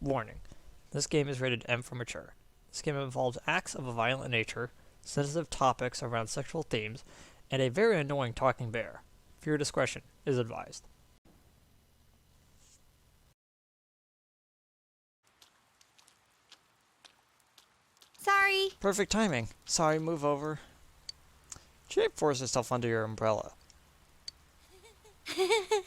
Warning. This game is rated M for mature. This game involves acts of a violent nature, sensitive topics around sexual themes, and a very annoying talking bear. Viewer discretion is advised. Sorry. Perfect timing. Sorry, move over. Shape force yourself under your umbrella.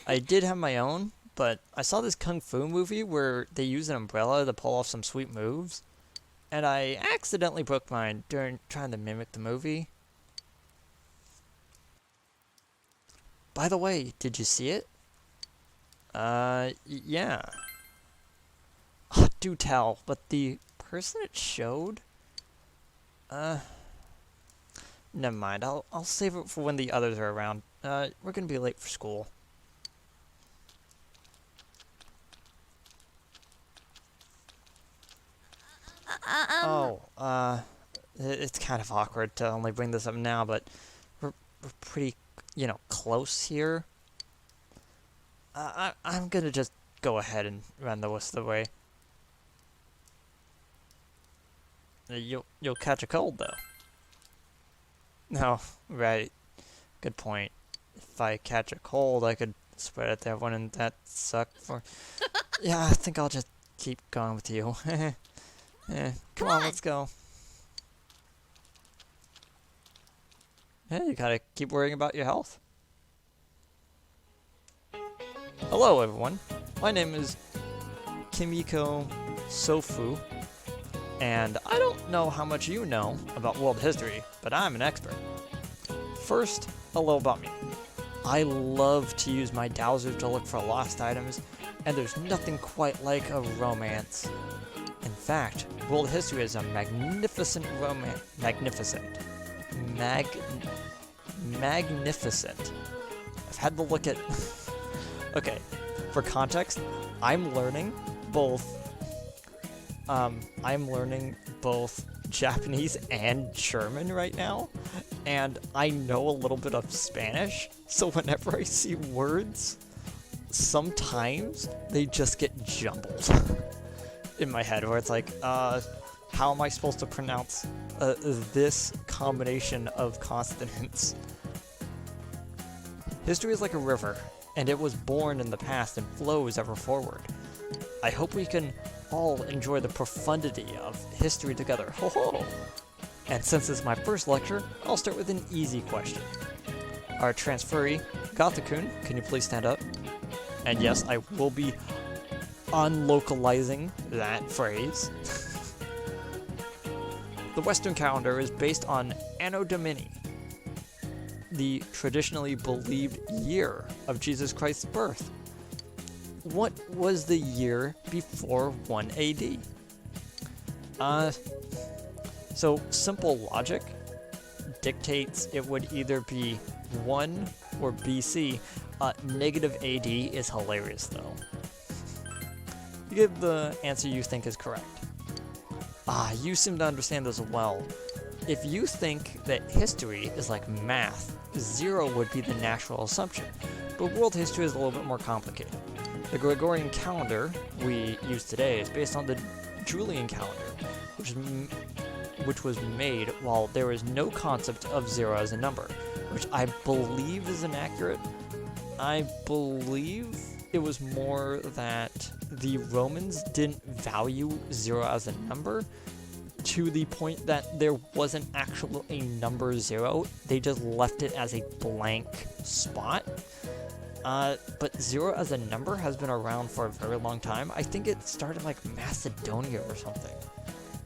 I did have my own, but I saw this kung fu movie where they use an umbrella to pull off some sweet moves, and I accidentally broke mine during trying to mimic the movie. By the way, did you see it? Yeah. Oh, do tell, but the person it showed? Never mind. I'll save it for when the others are around. We're gonna be late for school. It's kind of awkward to only bring this up now, but we're pretty, close here. I'm gonna just go ahead and run the rest of the way. You'll catch a cold though. No, right. Good point. If I catch a cold, I could spread it to everyone, and that suck for. Yeah, I think I'll just keep going with you. Come on, let's go. Yeah, you gotta keep worrying about your health. Hello, everyone. My name is Kimiko Sofu, and I don't know how much you know about world history, but I'm an expert. First, a little about me. I love to use my dowser to look for lost items, and there's nothing quite like a romance. In fact, world history is a magnificent romance. Magnificent. I've had to look at. Okay, for context, I'm learning both Japanese and German right now, and I know a little bit of Spanish, so whenever I see words, sometimes they just get jumbled in my head, where it's like, how am I supposed to pronounce this combination of consonants? History is like a river, and it was born in the past and flows ever forward. I hope we can all enjoy the profundity of history together. Ho ho! And since it's my first lecture, I'll start with an easy question. Our transferee, Gothakun, can you please stand up? And yes, I will be unlocalizing that phrase. The Western calendar is based on Anno Domini, the traditionally believed year of Jesus Christ's birth. What was the year before 1 AD? So simple logic dictates it would either be 1 or BC. Negative AD is hilarious though. You give the answer you think is correct. You seem to understand this well. If you think that history is like math, 0 would be the natural assumption, but world history is a little bit more complicated. The Gregorian calendar we use today is based on the Julian calendar, which was made while there was no concept of 0 as a number, which I believe is inaccurate. I believe it was more that the Romans didn't value 0 as a number to the point that there wasn't actually a number 0. They just left it as a blank spot. But 0 as a number has been around for a very long time. I think it started like Macedonia or something.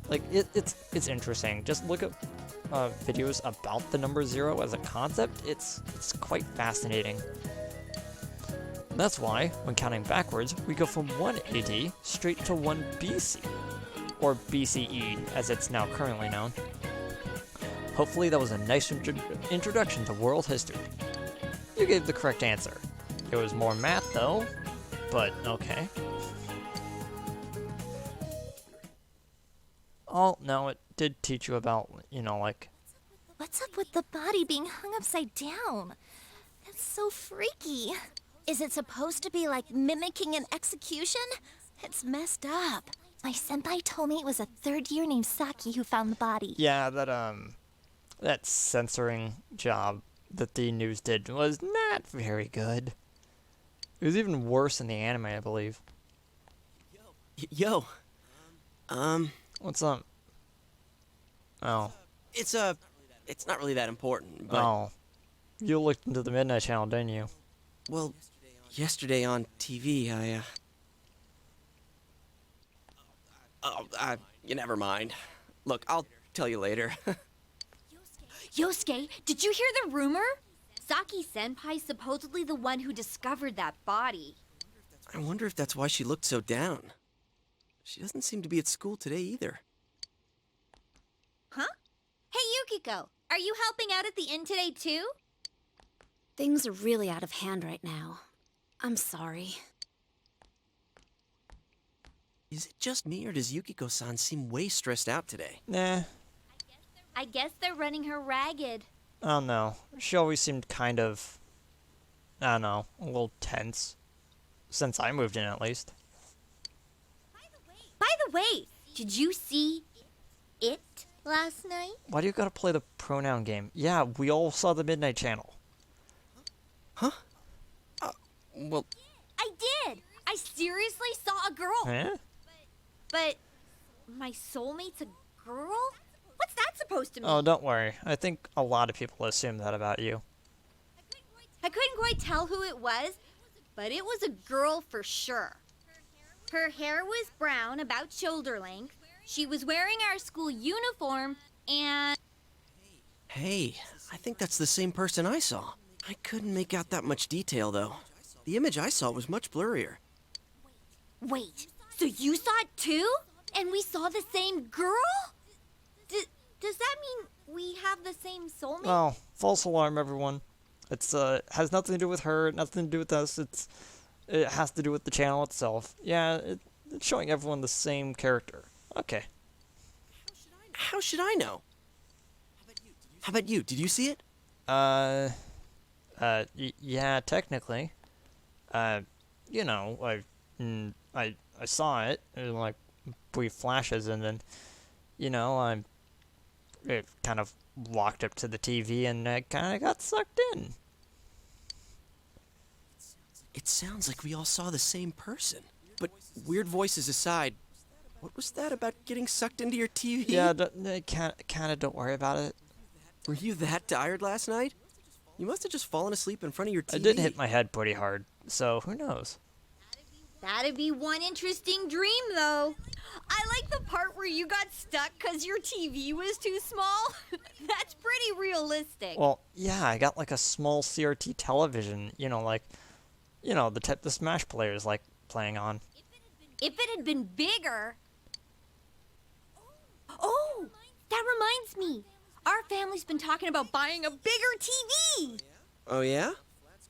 Like it's interesting. Just look at videos about the number 0 as a concept. It's quite fascinating. That's why, when counting backwards, we go from 1 AD straight to 1 BC, or BCE as it's now currently known. Hopefully that was a nice introduction to world history. You gave the correct answer. It was more math though, but okay. Oh, no, it did teach you about, like... What's up with the body being hung upside down? That's so freaky. Is it supposed to be like mimicking an execution? It's messed up. My senpai told me it was a third year named Saki who found the body. Yeah, that censoring job that the news did was not very good. It was even worse in the anime, I believe. Yo, What's up? Oh. it's not really that important, but Oh. You looked into the Midnight Channel, didn't you? well, yesterday on TV, you never mind. Look, I'll tell you later. Yosuke, did you hear the rumor? Saki-senpai's supposedly the one who discovered that body. I wonder if that's why she looked so down. She doesn't seem to be at school today either. Huh? Hey, Yukiko, are you helping out at the inn today too? Things are really out of hand right now. I'm sorry. Is it just me, or does Yukiko-san seem way stressed out today? Nah. I guess they're running her ragged. I don't know. She always seemed kind of, I don't know, a little tense. Since I moved in, at least. By the way, did you see it last night? Why do you gotta play the pronoun game? Yeah, we all saw the Midnight Channel. Huh? Well, I did! I seriously saw a girl! Huh? But my soulmate's a girl? What's that supposed to mean? Oh, don't worry. I think a lot of people assume that about you. I couldn't quite tell who it was, but it was a girl for sure. Her hair was brown, about shoulder length. She was wearing our school uniform, and... hey, I think that's the same person I saw. I couldn't make out that much detail, though. The image I saw was much blurrier. Wait, so you saw it too? And we saw the same girl? Does that mean we have the same soulmate? Oh, false alarm, everyone. It's has nothing to do with her, nothing to do with us. It has to do with the channel itself. Yeah, it's showing everyone the same character. Okay. How should I know? How about you? Did you see it? Yeah, technically. You know, I saw it in like brief flashes, and then, you know, it kind of walked up to the TV, and I kind of got sucked in. It sounds like we all saw the same person. But weird voices aside, what was that about getting sucked into your TV? Yeah, kind of don't worry about it. Were you that tired last night? You must have just fallen asleep in front of your TV. I did hit my head pretty hard, so who knows? That'd be one interesting dream, though. I like the part where you got stuck because your TV was too small. That's pretty realistic. Well, yeah, I got like a small CRT television, you know, like, you know, the type the Smash players like playing on. If it had been bigger... Oh, that reminds me. Our family's been talking about buying a bigger TV. Oh, yeah?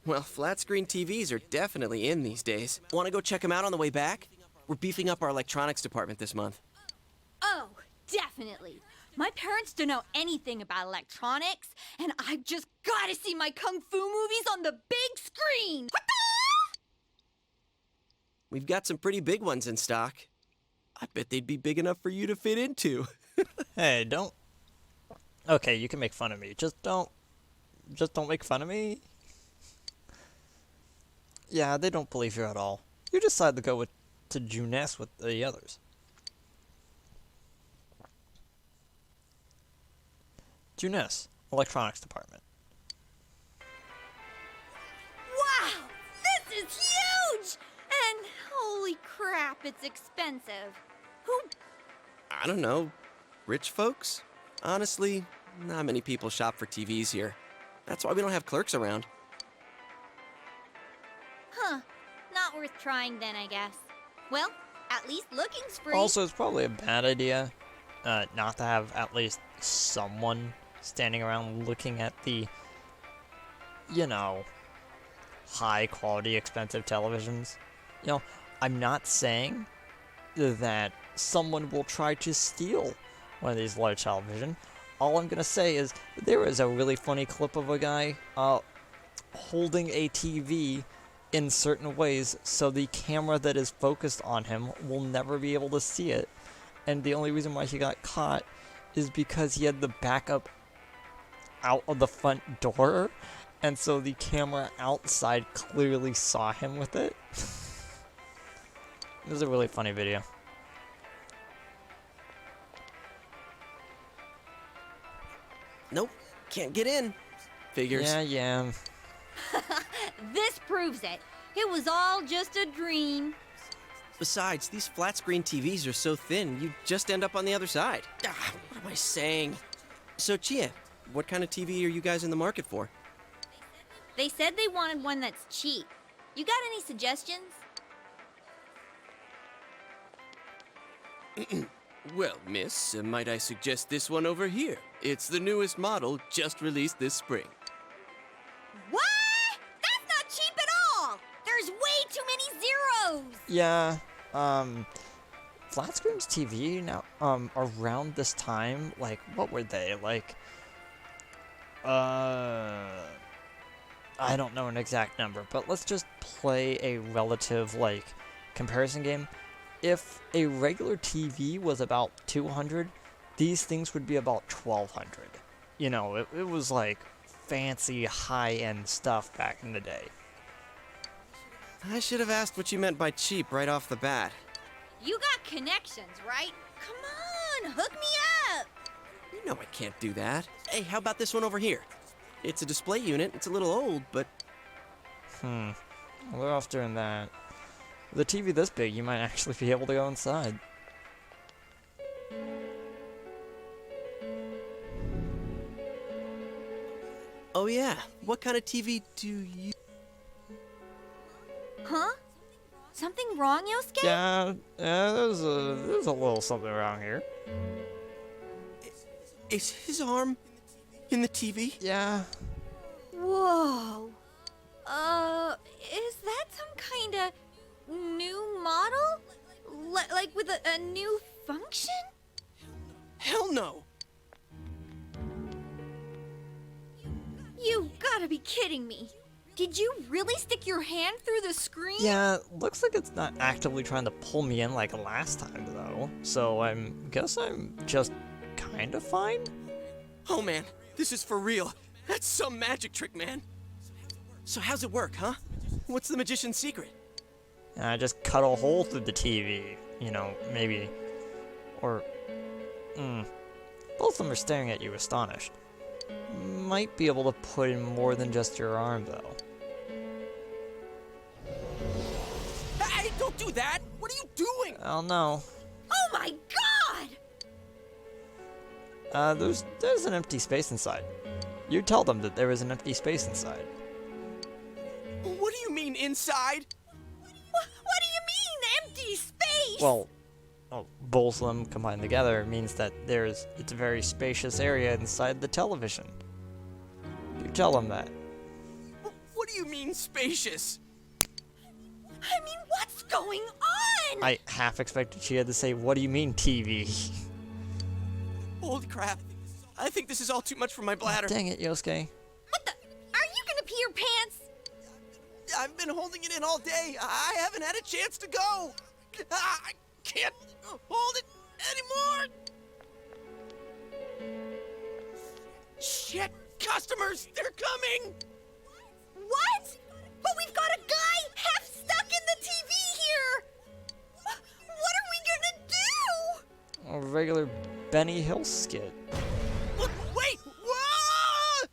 Well, flat screen TVs are definitely in these days. Want to go check them out on the way back? We're beefing up our electronics department this month. Oh, definitely. My parents don't know anything about electronics, and I've just got to see my kung fu movies on the big screen. What the? We've got some pretty big ones in stock. I bet they'd be big enough for you to fit into. Hey, don't. Okay, you can make fun of me. Just don't make fun of me. Yeah, they don't believe you at all. You decided to go to Juness with the others. Juness, electronics department. Wow, this is huge! And holy crap, it's expensive. Who? I don't know. Rich folks? Honestly, not many people shop for TVs here. That's why we don't have clerks around. Huh. Not worth trying then, I guess. Well, at least looking's free. Also, it's probably a bad idea not to have at least someone standing around looking at the, you know, high-quality, expensive televisions. You know, I'm not saying that someone will try to steal one of these large television. All I'm gonna say is there is a really funny clip of a guy holding a TV in certain ways so the camera that is focused on him will never be able to see it. And the only reason why he got caught is because he had the backup out of the front door, and so the camera outside clearly saw him with it. It was a really funny video. Nope, can't get in. Figures. Yeah. This proves it. It was all just a dream. Besides, these flat screen TVs are so thin, you just end up on the other side. What am I saying? So, Chia, what kind of TV are you guys in the market for? They said they wanted one that's cheap. You got any suggestions? Well, miss, might I suggest this one over here? It's the newest model, just released this spring. What? That's not cheap at all! There's way too many zeros! Yeah, flat screens TV now, around this time, like, what were they? Like, I don't know an exact number, but let's just play a relative, like, comparison game. If a regular TV was about 200, these things would be about 1200. You know, it was like fancy high-end stuff back in the day. I should have asked what you meant by cheap right off the bat. You got connections, right? Come on, hook me up! You know I can't do that. Hey, how about this one over here? It's a display unit, it's a little old, but... Well, they're off doing that. With a TV this big, you might actually be able to go inside. Oh yeah, what kind of TV do you... Huh? Something wrong, Yosuke? Yeah, there's a little something around here. Is his arm in the TV? Yeah. Whoa. Is that some kind of new model? Like with a new function? Hell no! You gotta be kidding me. Did you really stick your hand through the screen? Yeah, looks like it's not actively trying to pull me in like last time, though. So guess I'm just kind of fine? Oh man, this is for real. That's some magic trick, man. So how's it work, huh? What's the magician's secret? I just cut a hole through the TV. You know, maybe. Or... Both of them are staring at you astonished. Might be able to put in more than just your arm, though. Hey, don't do that! What are you doing? I don't know. Oh my god! There's an empty space inside. You tell them that there is an empty space inside. What do you mean, inside? What do you mean, empty space? Well, both of them combined together means that it's a very spacious area inside the television. You tell them that. What do you mean, spacious? I mean, what's going on? I half expected Chia to say, "What do you mean, TV?" Holy crap. I think this is all too much for my bladder. Dang it, Yosuke. What the? Are you gonna pee your pants? I've been holding it in all day. I haven't had a chance to go. I can't hold it anymore. Shit, customers, they're coming. What? But we've got a guy half stuck in the TV here. What are we gonna do? A regular Benny Hill skit. Wait! Whoa!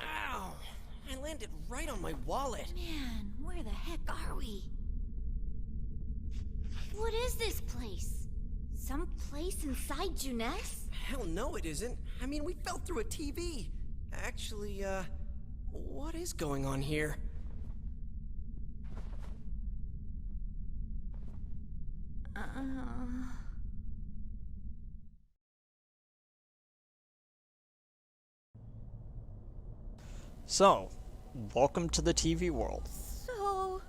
Ow! I landed right on my wallet. Man, where the heck are we? What is this place? Some place inside Juness? Hell no, it isn't. I mean, we fell through a TV. Actually, what is going on here? So, welcome to the TV world. So,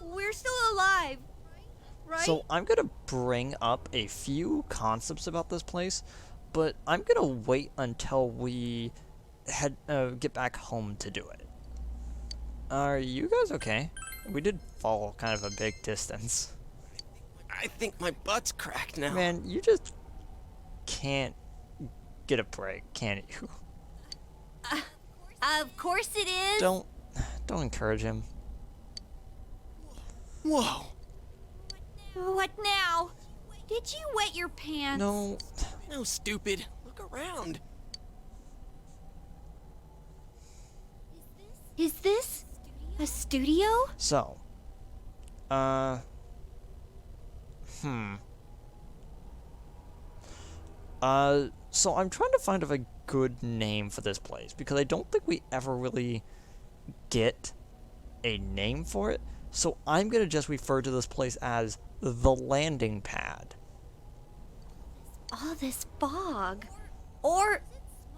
we're still alive, right? So I'm gonna bring up a few concepts about this place, but I'm gonna wait until we get back home to do it. Are you guys okay? We did fall kind of a big distance. I think my butt's cracked now. Man, you just can't get a break, can you? Of course it is. Don't encourage him. Whoa. What now? Did you wet your pants? No. No, stupid. Look around. Is this a studio? So, so I'm trying to find a good name for this place because I don't think we ever really get a name for it. So I'm gonna just refer to this place as the landing pad. All this fog. Or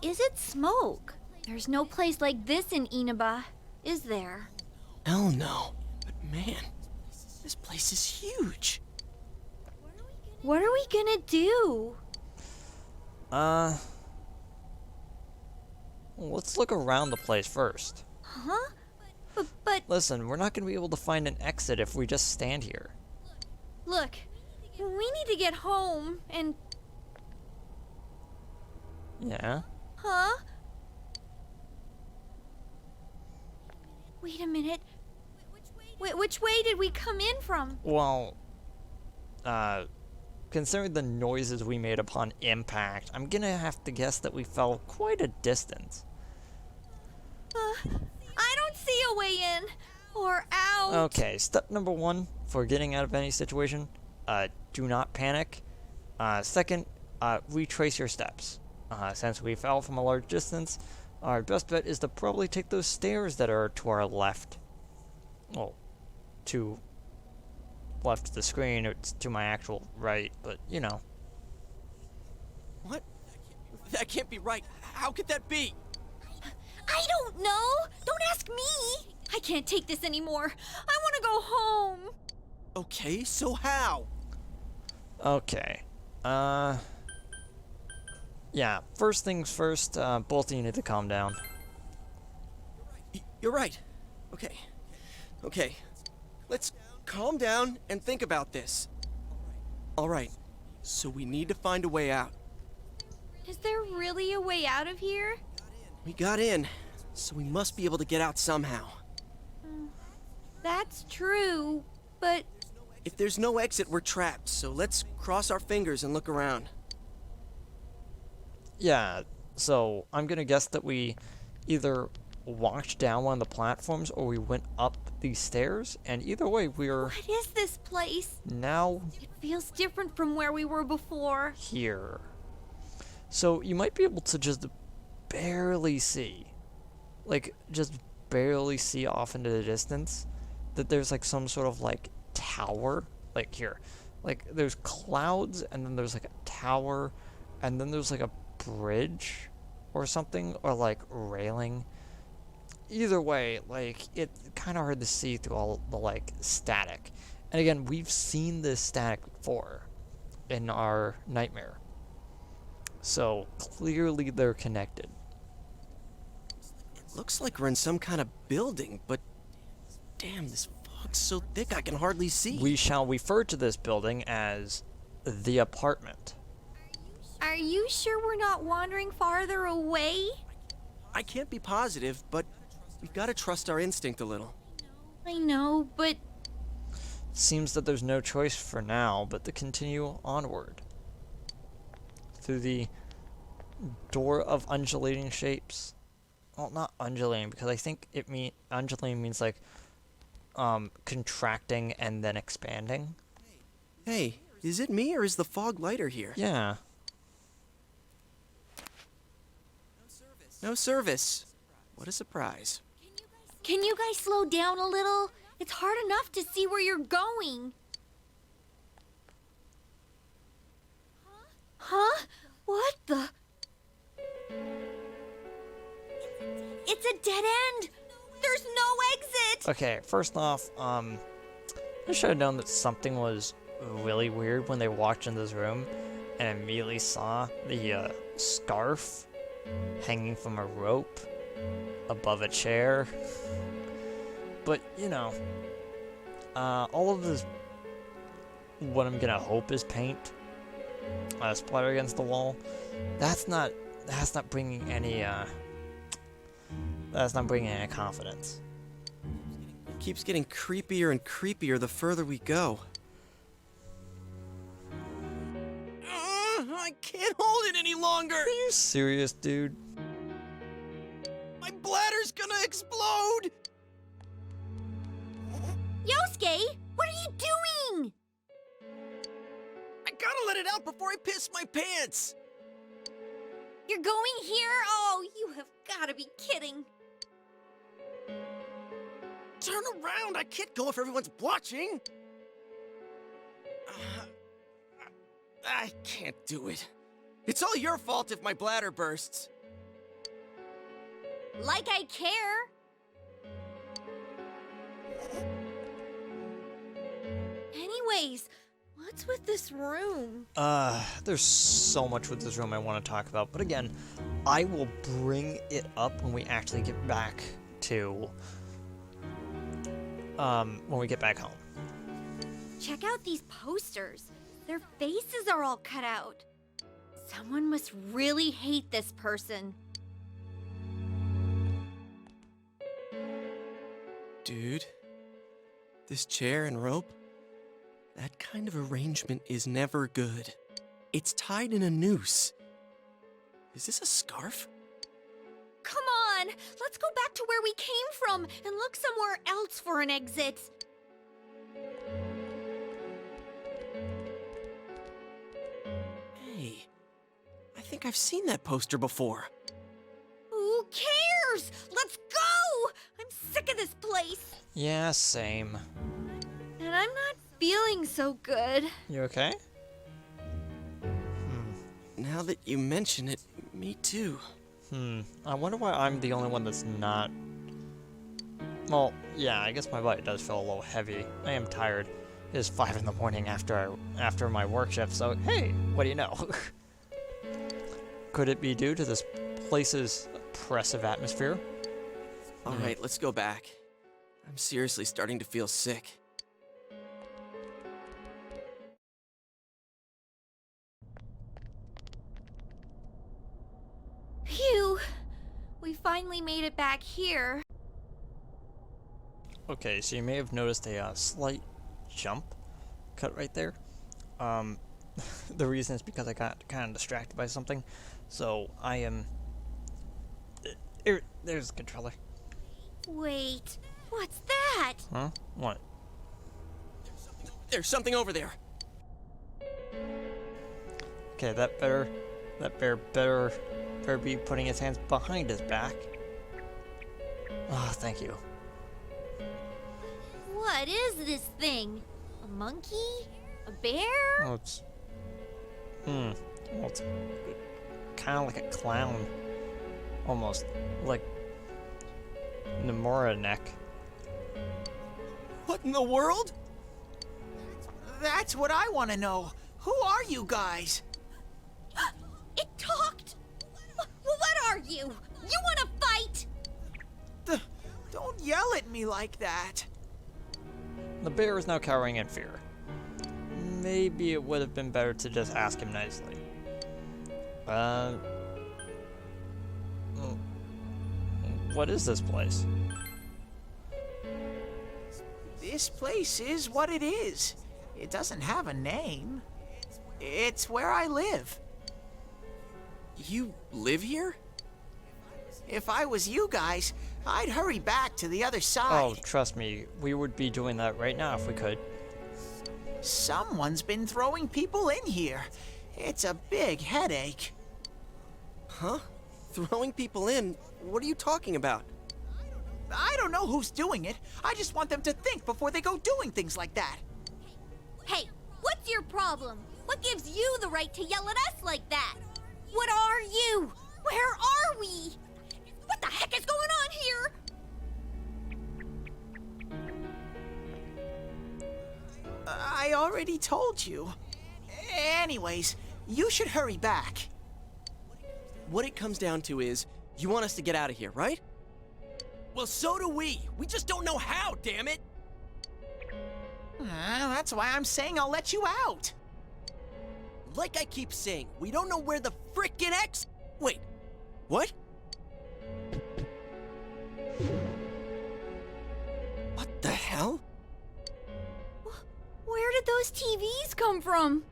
is it smoke? There's no place like this in Inaba, is there? Hell no. But man, this place is huge. What are we gonna do? Let's look around the place first. Huh? But Listen, we're not gonna be able to find an exit if we just stand here. look, we need to get home and... Yeah? Huh? Wait a minute. Which way did we come in from? Well, considering the noises we made upon impact, I'm gonna have to guess that we fell quite a distance. I don't see a way in or out. Okay, step number 1 for getting out of any situation, do not panic. Second, retrace your steps. Since we fell from a large distance, our best bet is to probably take those stairs that are to our left. Well, to left of the screen, it's to my actual right, but you know. What? That can't be right. How could that be? I don't know. Don't ask me. I can't take this anymore. I want to go home. Okay, so how? Okay. Yeah, first things first, both of you need to calm down. You're right. Okay. Okay. Let's calm down and think about this. All right. So we need to find a way out. Is there really a way out of here? We got in, so we must be able to get out somehow. That's true, but If there's no exit, we're trapped, so let's cross our fingers and look around. Yeah, so I'm gonna guess that we either walked down one of the platforms or we went up these stairs, and either way, we're what is this place? now It feels different from where we were before. here. So you might be able to just barely see, like, just barely see off into the distance that there's like some sort of like tower, like here. Like there's clouds and then there's like a tower and then there's like a bridge or something, or like railing. Either way, like it's kind of hard to see through all the like static. And again, we've seen this static before in our nightmare. So clearly they're connected. It looks like we're in some kind of building, but damn, this fog's so thick I can hardly see. We shall refer to this building as the apartment. Are you sure we're not wandering farther away? I can't be positive, but we've got to trust our instinct a little. I know, but Seems that there's no choice for now but to continue onward. Through the door of undulating shapes. Well, not undulating, because I think undulating means like contracting and then expanding. Hey, is it me or is the fog lighter here? Yeah. No service. What a surprise. can you guys slow down a little? It's hard enough to see where you're going. Huh? What the? It's a dead end. There's no exit. Okay, first off, I should have known that something was really weird when they walked in this room and immediately saw the scarf hanging from a rope above a chair. But, you know, all of this, what I'm gonna hope is paint splatter against the wall. That's not bringing any confidence. It keeps getting creepier and creepier the further we go. I can't hold it any longer! Are you serious, dude? My bladder's gonna explode! Yosuke, what are you doing? I gotta let it out before I piss my pants! You're going here? Oh, you have got to be kidding. Turn around! I can't go if everyone's watching! I can't do it. It's all your fault if my bladder bursts. Like I care. Anyways, what's with this room? There's so much with this room I want to talk about, but again, I will bring it up when we actually get back to, when we get back home. Check out these posters. Their faces are all cut out. Someone must really hate this person. Dude, this chair and rope, that kind of arrangement is never good. It's tied in a noose. Is this a scarf? Come on, let's go back to where we came from and look somewhere else for an exit. Hey, I think I've seen that poster before. Who cares? Let's go! I'm sick of this place. Yeah, same. And I'm not feeling so good. You okay? Now that you mention it, me too. I wonder why I'm the only one that's not... Well, yeah, I guess my body does feel a little heavy. I am tired. It is 5 in the morning after my work shift, so hey, what do you know? Could it be due to this place's oppressive atmosphere? All right, let's go back. I'm seriously starting to feel sick. Phew! We finally made it back here. Okay, so you may have noticed a slight jump cut right there. The reason is because I got kind of distracted by something. So I am... There's the controller. Wait, what's that? Huh? What? There's something over there. Okay, that better be putting his hands behind his back. Oh, thank you. What is this thing? A monkey? A bear? Oh, it's... Well, it's kind of like a clown. Almost. Like... Nomura neck. What in the world? That's what I want to know. Who are you guys? It talked! What are you? You want to fight? Don't yell at me like that. The bear is now cowering in fear. Maybe it would have been better to just ask him nicely. What is this place? This place is what it is. It doesn't have a name. It's where I live. You live here? If I was you guys, I'd hurry back to the other Oh, side. trust me, we would be doing that right now if we could. Someone's been throwing people in here. It's a big headache. Huh? Throwing people in? What are you talking about? I don't know who's doing it. I just want them to think before they go doing things like that. Hey, what's your problem? What gives you the right to yell at us like that? What are you? Where are we? What the heck is going on here? I already told you. Anyways, you should hurry back. What it comes down to is, you want us to get out of here, right? Well, so do we. We just don't know how, damn it! That's why I'm saying I'll let you out. Like I keep saying, we don't know where the frickin' Wait, what? What the hell? Where did those TVs come from?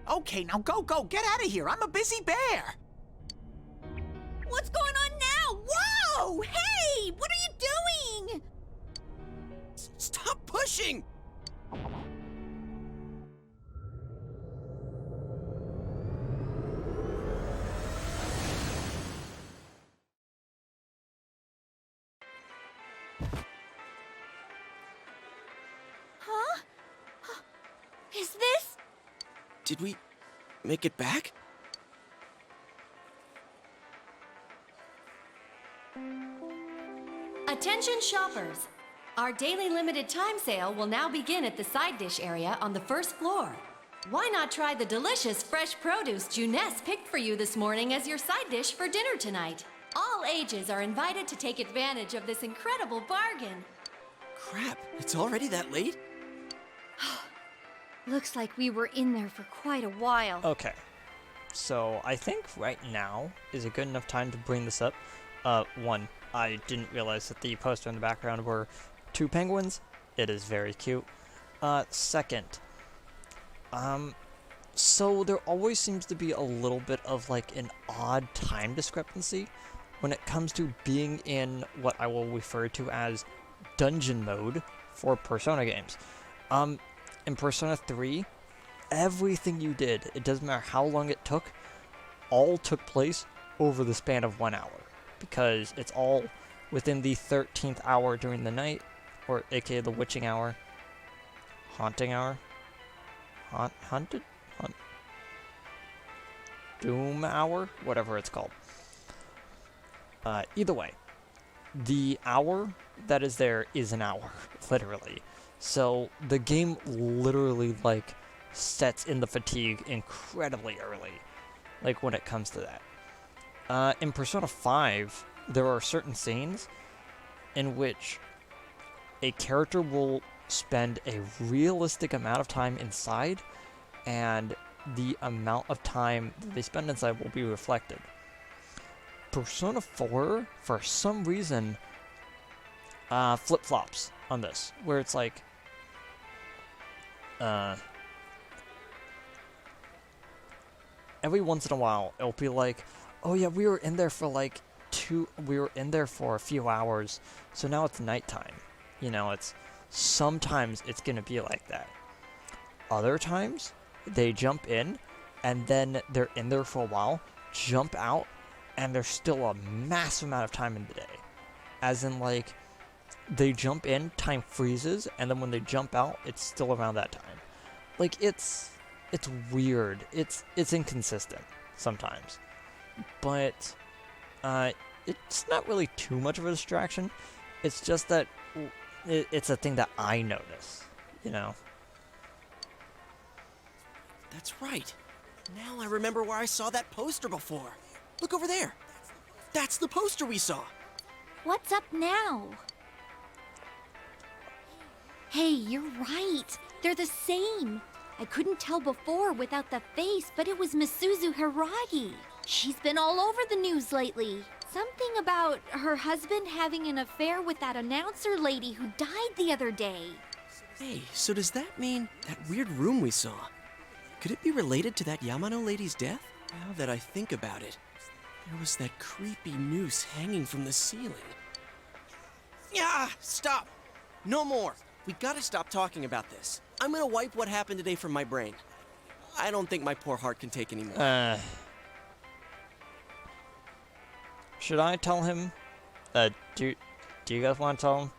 Okay, now go, get out of here. I'm a busy bear. What's going on now? Whoa! Hey! What are you doing? Stop pushing! Huh? Is this? Did we make it back? Attention shoppers! Our daily limited time sale will now begin at the side dish area on the first floor. Why not try the delicious fresh produce Juness picked for you this morning as your side dish for dinner tonight? All ages are invited to take advantage of this incredible bargain. Crap, it's already that late? Looks like we were in there for quite a while. Okay. So I think right now is a good enough time to bring this up. One, I didn't realize that the poster in the background were 2 penguins. It is very cute. Second, so there always seems to be a little bit of like an odd time discrepancy when it comes to being in what I will refer to as dungeon mode for Persona games. In Persona 3, everything you did, it doesn't matter how long it took, all took place over the span of 1 hour. Because it's all within the 13th hour during the night, or aka the witching hour, haunting hour, haunted? Doom hour? Whatever it's called. Either way, the hour that is there is an hour, literally. So the game literally, like, sets in the fatigue incredibly early, like, when it comes to that. In Persona 5, there are certain scenes in which a character will spend a realistic amount of time inside, and the amount of time that they spend inside will be reflected. Persona 4, for some reason, flip-flops on this, where it's like, every once in a while, it'll be like, oh yeah, we were in there for like a few hours, so now it's nighttime. You know, sometimes it's gonna be like that. Other times, they jump in, and then they're in there for a while, jump out, and there's still a massive amount of time in the day. As in, like, they jump in, time freezes, and then when they jump out, it's still around that time. Like, it's weird. It's inconsistent sometimes. But it's not really too much of a distraction. It's just that it's a thing that I notice, you know? That's right. Now I remember where I saw that poster before. Look over there. That's the poster we saw. What's up now? Hey, you're right. They're the same. I couldn't tell before without the face, but it was Misuzu Hiragi. She's been all over the news lately. Something about her husband having an affair with that announcer lady who died the other day. Hey, so does that mean that weird room we saw? Could it be related to that Yamano lady's death? Now that I think about it, there was that creepy noose hanging from the ceiling. Yeah, stop! No more! We gotta stop talking about this. I'm gonna wipe what happened today from my brain. I don't think my poor heart can take any more. Should I tell him? Do you guys want to tell him?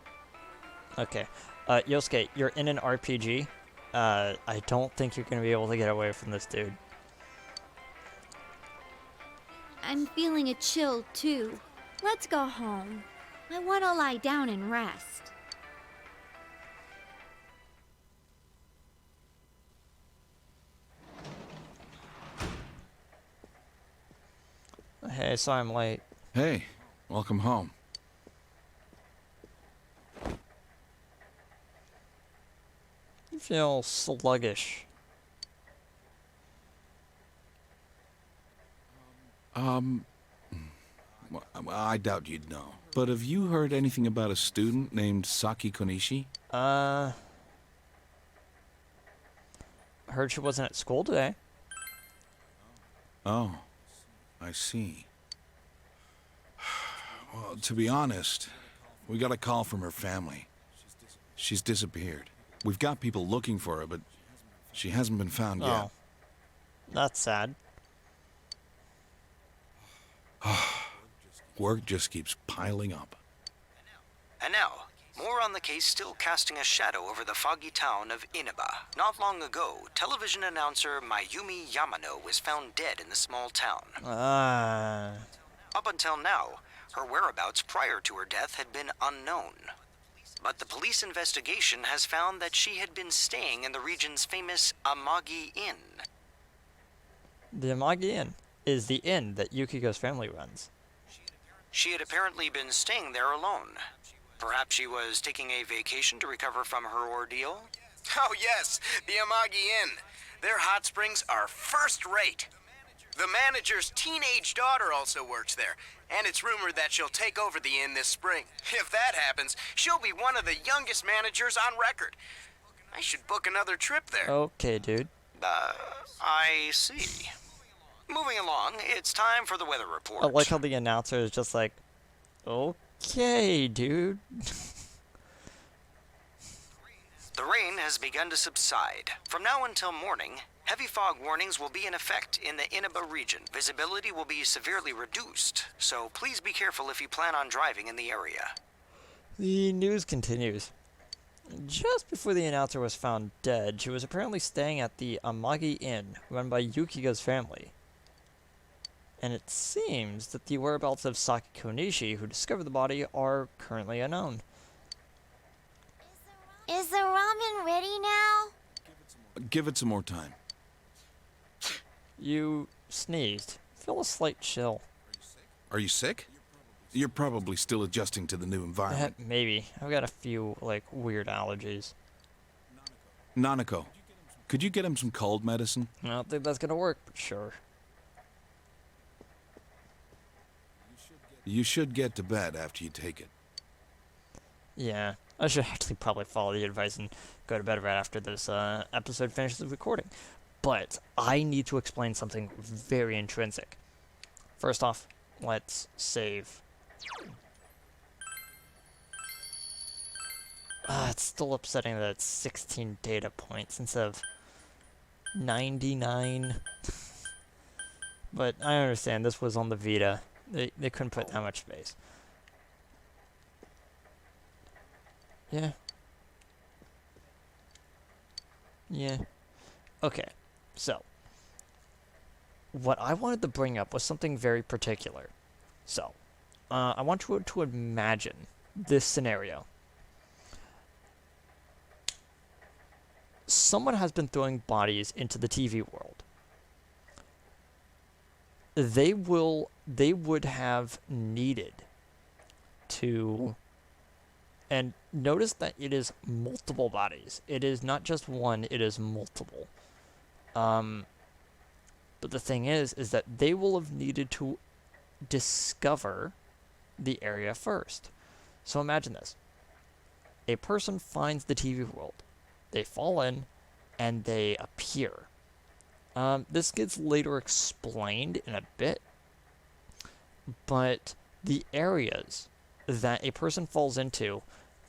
Okay. Yosuke, you're in an RPG. I don't think you're gonna be able to get away from this dude. I'm feeling a chill too. Let's go home. I want to lie down and rest. Hey, sorry I'm late. Hey, welcome home. You feel sluggish. Well, I doubt you'd know. But have you heard anything about a student named Saki Konishi? Heard she wasn't at school today. Oh, I see. Well, to be honest, we got a call from her family. She's disappeared. We've got people looking for her, but she hasn't been found yet. Oh. That's sad. Work just keeps piling up. And now, more on the case still casting a shadow over the foggy town of Inaba. Not long ago, television announcer Mayumi Yamano was found dead in the small town. Up until now, her whereabouts prior to her death had been unknown. But the police investigation has found that she had been staying in the region's famous Amagi Inn. The Amagi Inn is the inn that Yukiko's family runs. She had apparently been staying there alone. Perhaps she was taking a vacation to recover from her ordeal? Oh yes, the Amagi Inn. Their hot springs are first rate. The manager's teenage daughter also works there, and it's rumored that she'll take over the inn this spring. If that happens, she'll be one of the youngest managers on record. I should book another trip there. Okay, dude. I see. Moving along, it's time for the weather report. I like how the announcer is just like, okay, dude. The rain has begun to subside. From now until morning, heavy fog warnings will be in effect in the Inaba region. Visibility will be severely reduced, so please be careful if you plan on driving in the area. The news continues. Just before the announcer was found dead, she was apparently staying at the Amagi Inn, run by Yukiko's family. And it seems that the whereabouts of Saki Konishi, who discovered the body, are currently unknown. Is the ramen ready now? Give it some more time. You sneezed. Feel a slight chill. Are you sick? You're probably still adjusting to the new environment. Maybe. I've got a few, weird allergies. Nanako, could you get him some cold medicine? I don't think that's gonna work, but sure. You should get to bed after you take it. Yeah, I should actually probably follow the advice and go to bed right after this episode finishes recording. But I need to explain something very intrinsic. First off, let's save. It's still upsetting that it's 16 data points instead of 99. But I understand, this was on the Vita. They couldn't put that much space. Yeah. Yeah. Okay. So, what I wanted to bring up was something very particular. So, I want you to imagine this scenario. Someone has been throwing bodies into the TV world. They would have needed to, and notice that it is multiple bodies. It is not just one, it is multiple. But the thing is that they will have needed to discover the area first. So imagine this. A person finds the TV world. They fall in, and they appear. This gets later explained in a bit, but the areas that a person falls into,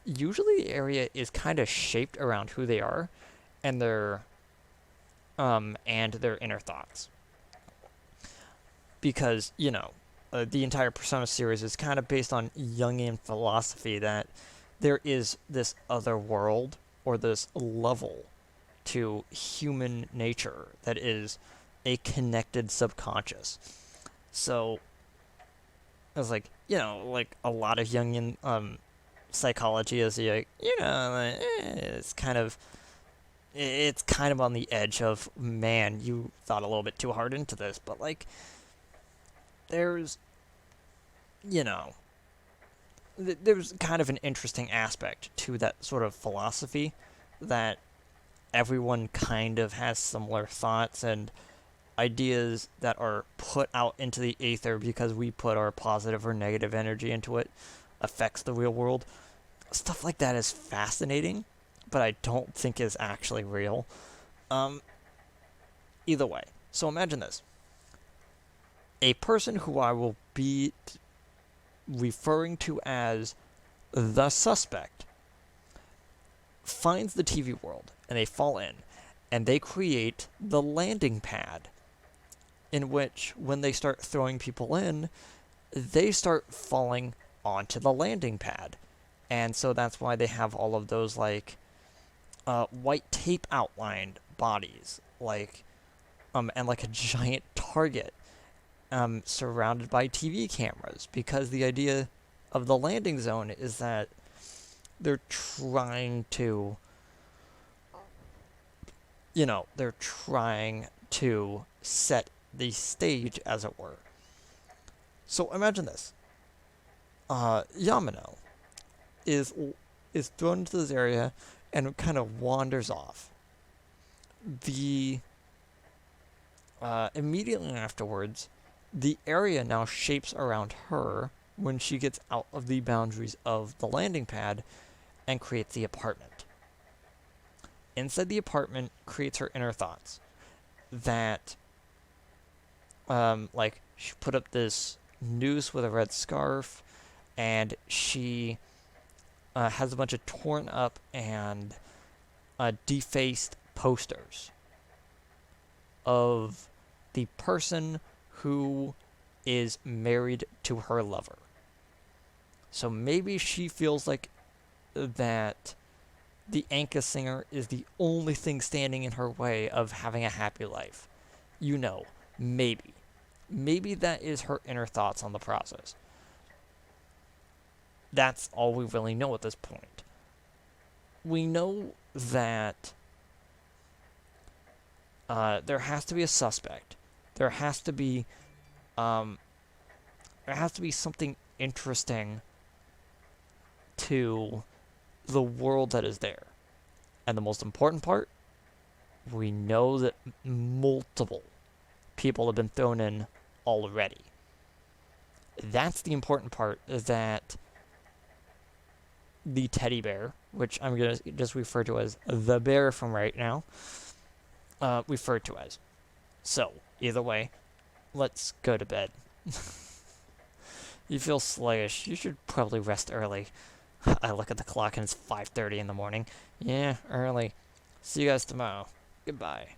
usually the area is kind of shaped around who they are and their inner thoughts. Because, the entire Persona series is kind of based on Jungian philosophy that there is this other world or this level to human nature that is a connected subconscious. So It's like, like a lot of Jungian psychology is like, it's kind of on the edge of, man, you thought a little bit too hard into this, but like there's there's kind of an interesting aspect to that sort of philosophy that everyone kind of has similar thoughts and ideas that are put out into the aether because we put our positive or negative energy into it affects the real world. Stuff like that is fascinating, but I don't think is actually real. Either way, so imagine this. A person who I will be referring to as the suspect finds the TV world, and they fall in, and they create the landing pad, in which, when they start throwing people in, they start falling onto the landing pad. And so that's why they have all of those, like, white tape outlined bodies, like, and like a giant target, surrounded by TV cameras, because the idea of the landing zone is that they're trying to, they're trying to set the stage, as it were. So imagine this. Yamano is thrown into this area and kind of wanders off. Immediately afterwards, the area now shapes around her when she gets out of the boundaries of the landing pad and creates the apartment. Inside the apartment creates her inner thoughts that, like, she put up this noose with a red scarf, and she has a bunch of torn up and defaced posters of the person who is married to her lover. So maybe she feels like that the Anka singer is the only thing standing in her way of having a happy life. Maybe. Maybe that is her inner thoughts on the process. That's all we really know at this point. We know that there has to be a suspect. There has to be something interesting to the world that is there. And the most important part, we know that multiple people have been thrown in already. That's the important part, is that the teddy bear, which I'm going to just refer to as the bear from right now, referred to as. So, either way, let's go to bed. You feel sluggish. You should probably rest early. I look at the clock and it's 5:30 in the morning. Yeah, early. See you guys tomorrow. Goodbye.